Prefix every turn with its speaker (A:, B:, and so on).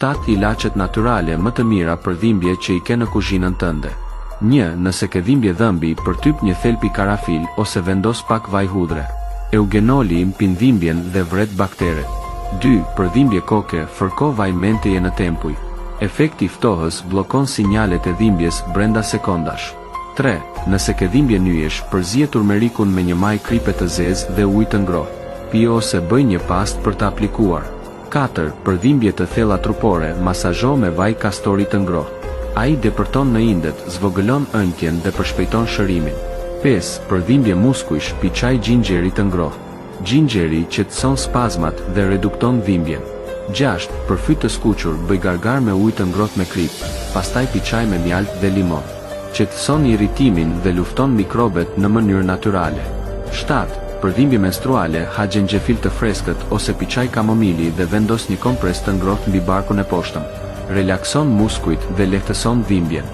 A: 7 ilaçet natyrale më të mira për dhimbje që i ke në kuzhinën tënde. 1. Nëse ke dhimbje dhëmbi, përtyp një thelpi karafil ose vendos pak vaj hudhre. Eugenoli mpin dhimbjen dhe vret bakteret. 2. Për dhimbje koke, fërko vaj menteje në tempuj. Efekti ftohës bllokon sinjalet e dhimbjes brenda sekondash. 3. Nëse ke dhimbje nyjesh, përzihet turmerikun me një maj kripe të zezë dhe ujë të ngrohtë. Pi ose bëj një pastë për të aplikuar. 4. Për dhimbje të thella trupore, masazho me vaj kastori të ngrohtë. Ai depërton në indet, zvogëlon ëntjen dhe përshpejton shërimin. 5. Për dhimbje muskujsh, pi çaj gjinxheri të ngrohtë. Gjinxheri qetëson spazmat dhe redukton dhimbjen. 6. Për fyt të skuqur, bëj gargar me ujë të ngrohtë me kripë, pastaj pi çaj me mjaltë dhe limon. Qetëson irritimin dhe lufton mikrobet në mënyrë natyrale. 7. Për dhimbje menstruale, ha xhenxhefil të freskët ose pi çaj kamomili dhe vendos një kompres të ngrohtë mbi barkun e poshtëm. Relakson muskujt dhe lehtëson dhimbjen.